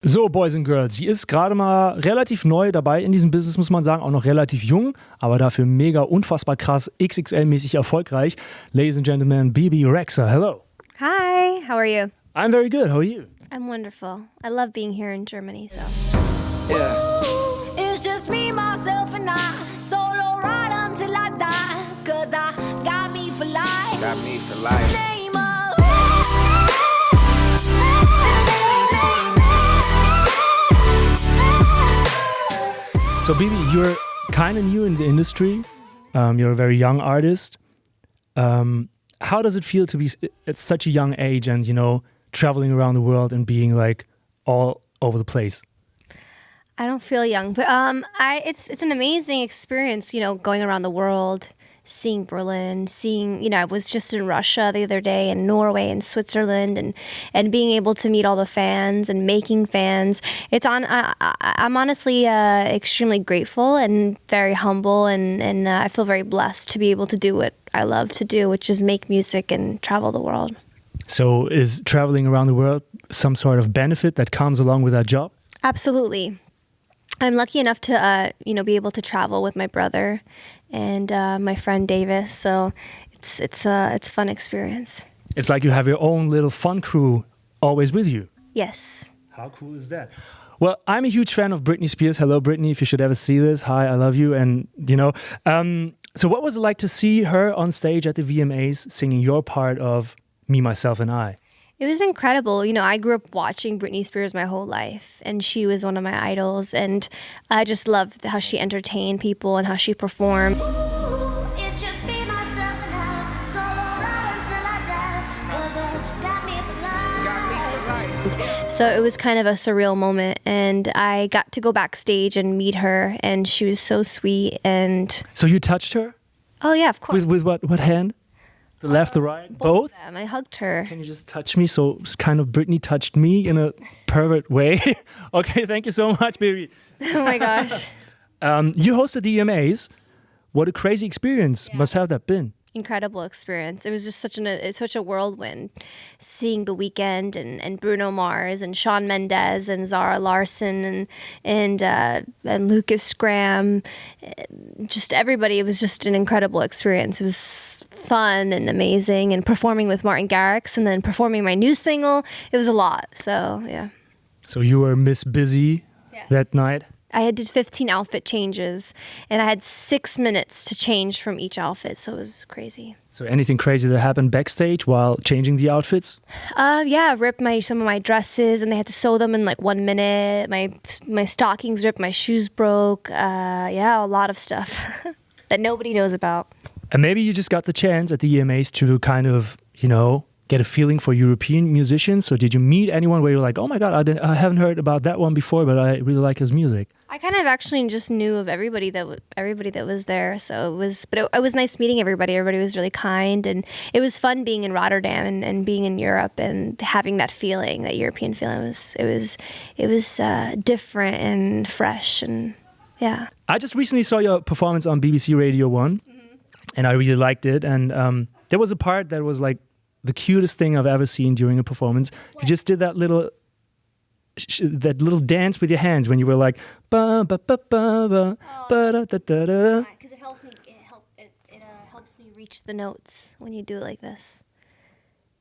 So, Boys and Girls, sie ist gerade mal relativ neu dabei in diesem Business, muss man sagen, auch noch relativ jung, aber dafür mega unfassbar krass, XXL-mäßig erfolgreich. Ladies and Gentlemen, BEBE REXHA, hello. Hi, how are you? I'm very good, how are you? I'm wonderful. I love being here in Germany, so. Yeah. It's just me, myself, and I. Solo ride until I die. Cause I got me for life. Got me for life. Name of So, BEBE, you're kind of new in the industry. You're a very young artist. How does it feel to be at such a young age and, you know, traveling around the world and being like all over the place? I don't feel young, but it's an amazing experience, you know, going around the world, seeing Berlin, I was just in Russia the other day, and Norway and Switzerland, and being able to meet all the fans and making fans. I'm honestly extremely grateful and very humble, and I feel very blessed to be able to do what I love to do, which is make music and travel the world. So is traveling around the world some sort of benefit that comes along with that job? Absolutely. I'm lucky enough to, be able to travel with my brother and my friend Davis. So it's a fun experience. It's like you have your own little fun crew always with you. Yes. How cool is that? Well, I'm a huge fan of Britney Spears. Hello, Britney, if you should ever see this. Hi, I love you. And, so what was it like to see her on stage at the VMAs singing your part of Me, Myself, and I? It was incredible. You know, I grew up watching Britney Spears my whole life, and she was one of my idols, and I just loved how she entertained people and how she performed. it's just me, myself, and I. Solo ride until I die. Cause I got me for life. Got me for life. So it was kind of a surreal moment, and I got to go backstage and meet her, and she was so sweet. And So you touched her? oh yeah, of course. With what hand? The left, the right? Both? Of them. I hugged her. Can you just touch me? So kind of Britney touched me in a pervert way. Okay, thank you so much, baby. Oh my gosh. You hosted the EMAs. What a crazy experience must have that been. Incredible experience. It was just such a whirlwind, seeing The Weeknd and Bruno Mars and Shawn Mendes and Zara Larsson and Lucas Graham, just everybody. It was just an incredible experience. It was fun and amazing, and performing with Martin Garrix and then performing my new single. It was a lot. So yeah. So you were Miss Busy that night? I did 15 outfit changes, and I had 6 minutes to change from each outfit, so it was crazy. So anything crazy that happened backstage while changing the outfits? Yeah, ripped some of my dresses, and they had to sew them in like 1 minute. My stockings ripped, my shoes broke. A lot of stuff that nobody knows about. And maybe you just got the chance at the EMAs to kind of, get a feeling for European musicians. So did you meet anyone where you're like, oh my God, I haven't heard about that one before, but I really like his music? I kind of actually just knew of everybody that was there. So it was nice meeting everybody. Everybody was really kind, and it was fun being in Rotterdam and being in Europe and having that feeling, that European feeling. It was different and fresh, and yeah. I just recently saw your performance on BBC Radio 1, and I really liked it. And there was a part that was like the cutest thing I've ever seen during a performance. You just did that little dance with your hands when you were like ba ba ba ba ba ba da da da da. Because it helps me reach the notes when you do it like this.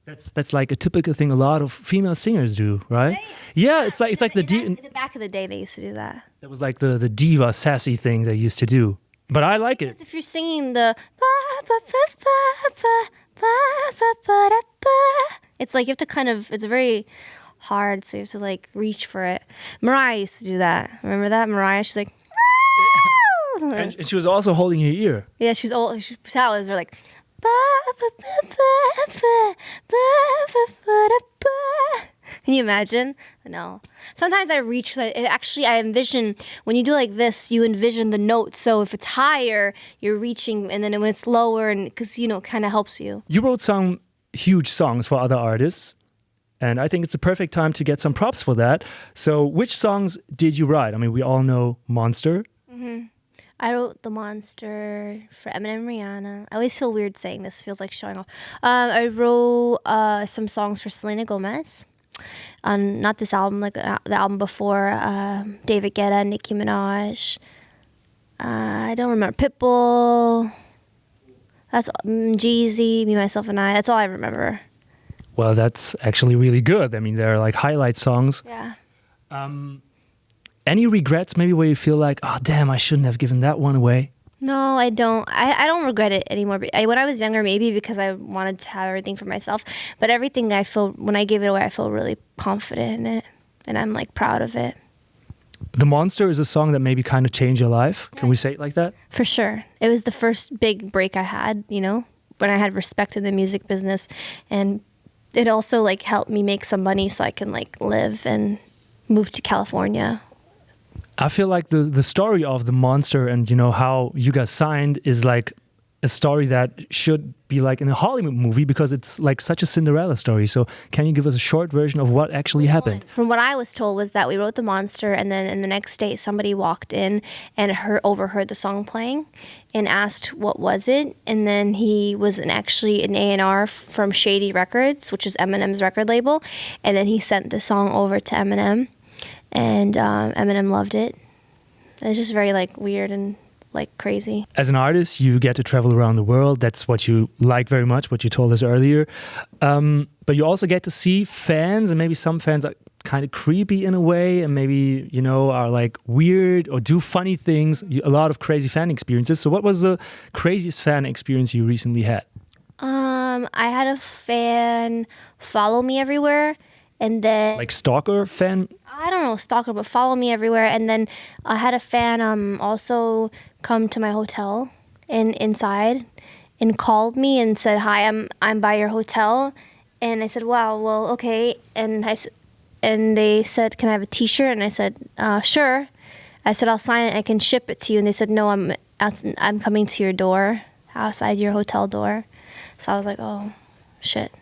That's like a typical thing a lot of female singers do, right? Yeah, it's like the in the back of the day they used to do that. That was like the diva sassy thing they used to do. But I like it. Because if you're singing the ba ba ba ba ba ba ba ba da ba, it's like you have to it's very hard, so you have to like reach for it. Mariah used to do that. Remember that? Mariah, she's like, and she was also holding her ear. yeah, she was like, ba ba ba ba ba ba ba ba ba. Can you imagine? No. Sometimes I reach, I envision, when you do like this, you envision the notes. So if it's higher, you're reaching, and then when it's lower, and because, it kind of helps you. You wrote some huge songs for other artists, and I think it's a perfect time to get some props for that. So which songs did you write? I mean, we all know Monster. Mm-hmm. I wrote The Monster for Eminem and Rihanna. I always feel weird saying this. Feels like showing off. I wrote some songs for Selena Gomez. on not this album, like the album before, David Guetta, Nicki Minaj. I don't remember. Pitbull. That's G-Eazy, Me, Myself, and I. That's all I remember. Well, that's actually really good. I mean, they're like highlight songs. Yeah. Any regrets maybe where you feel like, oh, damn, I shouldn't have given that one away? No, I don't. I don't regret it anymore. When I was younger, maybe because I wanted to have everything for myself. But everything I feel, when I gave it away, I feel really confident in it. And I'm like proud of it. The Monster is a song that maybe kind of changed your life. Can we say it like that? For sure. It was the first big break I had, you know, when I had respect in the music business. And it also like helped me make some money so I can like live and move to California. I feel like the story of The Monster and, you know, how you guys signed is like a story that should be like in a Hollywood movie because it's like such a Cinderella story. So can you give us a short version of what actually happened? From what I was told was that we wrote The Monster and then in the next day somebody walked in and overheard the song playing and asked what was it. And then he was actually an A&R from Shady Records, which is Eminem's record label. And then he sent the song over to Eminem. And Eminem loved it. It's just very like weird and like crazy. As an artist, you get to travel around the world. That's what you like very much, what you told us earlier. But you also get to see fans, and maybe some fans are kind of creepy in a way, and maybe, you know, are like weird or do funny things. A lot of crazy fan experiences. So what was the craziest fan experience you recently had? I had a fan follow me everywhere. And then like stalker fan? I don't know, stalker, but follow me everywhere. And then I had a fan also come to my hotel and inside and called me and said, "Hi, I'm by your hotel." And I said, "Wow, well, okay." And they said, "Can I have a T-shirt?" And I said, "Sure." I said, "I'll sign it. I can ship it to you." And they said, "No, I'm coming to your door, outside your hotel door." So I was like, "Oh, shit!"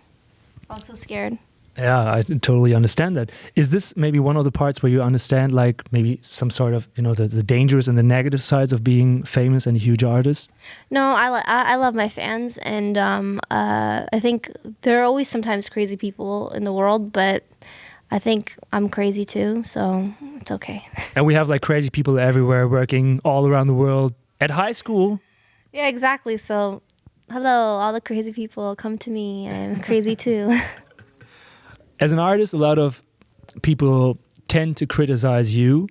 I was so scared. Yeah, I totally understand that. Is this maybe one of the parts where you understand like maybe some sort of, you know, the dangers and the negative sides of being famous and a huge artist? No, I love my fans, and I think there are always sometimes crazy people in the world, but I think I'm crazy too, so it's okay. And we have like crazy people everywhere working all around the world at high school. Yeah, exactly. So hello, all the crazy people, come to me. I'm crazy too. As an artist, a lot of people tend to criticize you.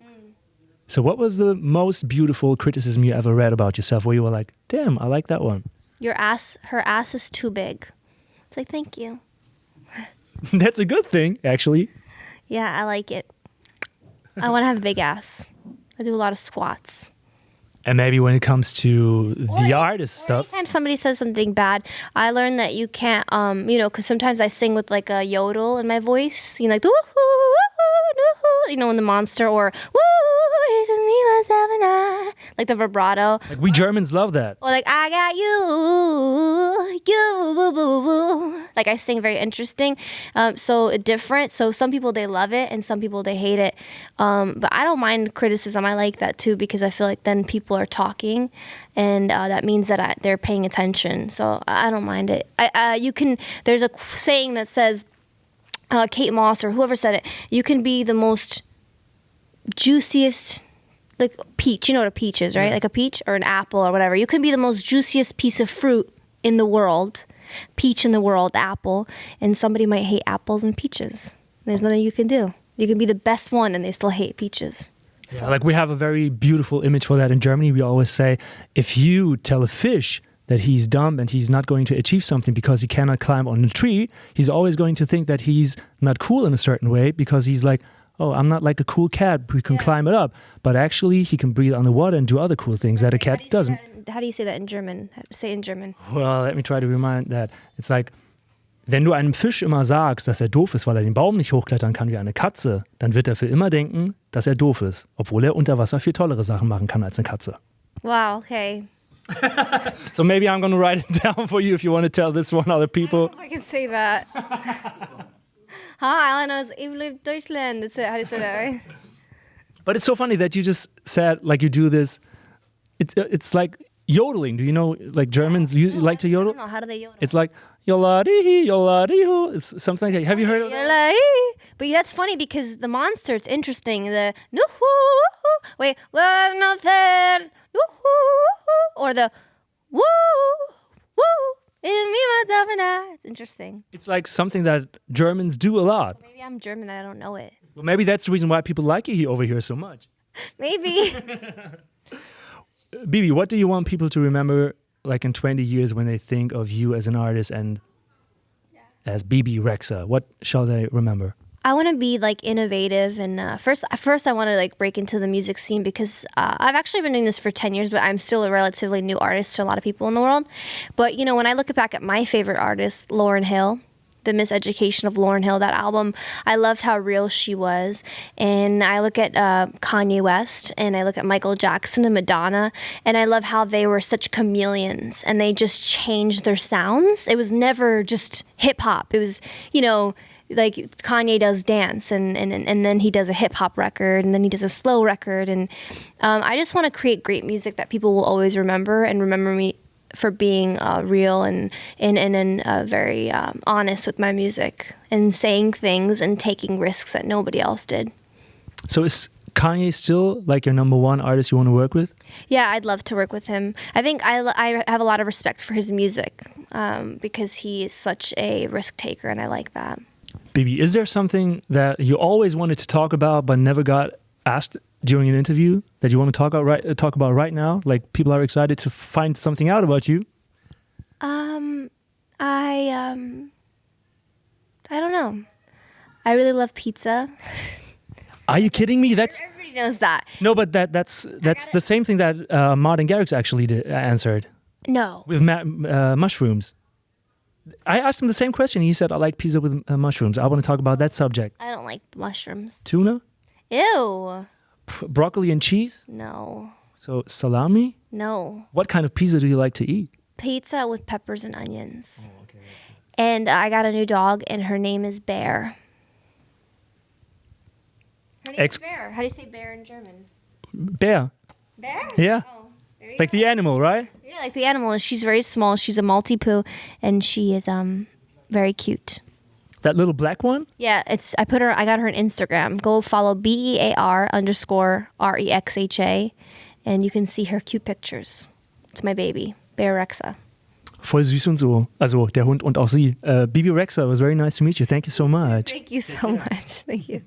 So what was the most beautiful criticism you ever read about yourself where you were like, damn, I like that one? Her ass is too big. It's like, thank you. That's a good thing, actually. Yeah, I like it. I want to have a big ass. I do a lot of squats. And maybe when it comes to the artist stuff. Anytime somebody says something bad, I learned that you can't, you know, because sometimes I sing with like a yodel in my voice, you know, like, woo-hoo, you know, in The Monster, or woo, it's just me, myself, and I, like the vibrato. Like we Germans love that. Or like, I got you, boo, boo, boo. Like I sing very interesting, so different. So some people, they love it, and some people, they hate it. But I don't mind criticism. I like that too, because I feel like then people are talking, and that means that they're paying attention. So I don't mind it. There's a saying that says, Kate Moss or whoever said it, you can be the most juiciest, like peach, you know what a peach is, right? Like a peach or an apple or whatever. You can be the most juiciest piece of fruit in the world, peach in the world, apple, and somebody might hate apples and peaches. There's nothing you can do. You can be the best one and they still hate peaches. So. Yeah, like we have a very beautiful image for that in Germany. We always say, if you tell a fish that he's dumb and he's not going to achieve something because he cannot climb on a tree, he's always going to think that he's not cool in a certain way because he's like, oh, I'm not like a cool cat who can climb it up. But actually, he can breathe underwater and do other cool things that a cat doesn't. How do you say that in German? Say it in German. Well, let me try to remind that. It's like, wenn du einem Fisch immer sagst, dass er doof ist, weil er den Baum nicht hochklettern kann wie eine Katze, dann wird er für immer denken, dass er doof ist, obwohl er unter Wasser viel tollere Sachen machen kann als eine Katze. Wow, okay. So maybe I'm going to write it down for you if you want to tell this one other people. I can say that. Hi, all I know is ich liebe Deutschland. That's it. How do you say that, right? But it's so funny that you just said, like, you do this. It's like yodeling. Do you know, like, Germans like to yodel? I don't know. How do they yodel? It's like, Yoladi, yoladi, it's something like that. Have you heard of that? You're like, but that's funny because the monster, it's interesting. The no-hoo, wait, well, no, there, no-hoo, or the woo, woo, it's me, myself, and I. It's interesting. It's like something that Germans do a lot. Maybe I'm German and I don't know it. Well, maybe that's the reason why people like you over here so much. Maybe. BEBE, what do you want people to remember like in 20 years when they think of you as an artist and as BEBE REXHA? What shall they remember? I want to be like innovative and first I want to like break into the music scene because I've actually been doing this for 10 years, but I'm still a relatively new artist to a lot of people in the world. But you know, when I look back at my favorite artist, Lauryn Hill, The Miseducation of Lauryn Hill, that album, I loved how real she was. And I look at Kanye West and I look at Michael Jackson and Madonna, and I love how they were such chameleons and they just changed their sounds. It was never just hip hop. It was, you know, like Kanye does dance and then he does a hip hop record and then he does a slow record. And I just want to create great music that people will always remember and remember me for being real and very honest with my music and saying things and taking risks that nobody else did. So is Kanye still like your number one artist you want to work with? Yeah, I'd love to work with him. I think I have a lot of respect for his music because he is such a risk taker and I like that. BEBE, is there something that you always wanted to talk about but never got asked during an interview that you want to talk about right now? Like people are excited to find something out about you. I don't know. I really love pizza. Are you kidding me? That's Everybody knows that. no, but that's the same thing that Martin Garrix actually answered No. with mushrooms. I asked him the same question. He said, "I like pizza with mushrooms." I want to talk about that subject. I don't like mushrooms. Tuna, Ew. broccoli and cheese. No. So salami. No. What kind of pizza do you like to eat? Pizza with peppers and onions. Oh, okay. And I got a new dog, and her name is Bear. Her name is Bear. How do you say bear in German? Bear. Bear? Yeah. Oh, there you Like go. the animal, right? Yeah, like the animal. She's very small. She's a Maltipoo, and she is very cute. That little black one? Yeah, I got her on Instagram. Go follow BEAR_REXHA, and you can see her cute pictures. It's my baby, BEBE REXHA. Voll süß und so. Also der Hund und auch sie. BEBE REXHA, it was very nice to meet you. Thank you so much. Thank you so much. Thank you.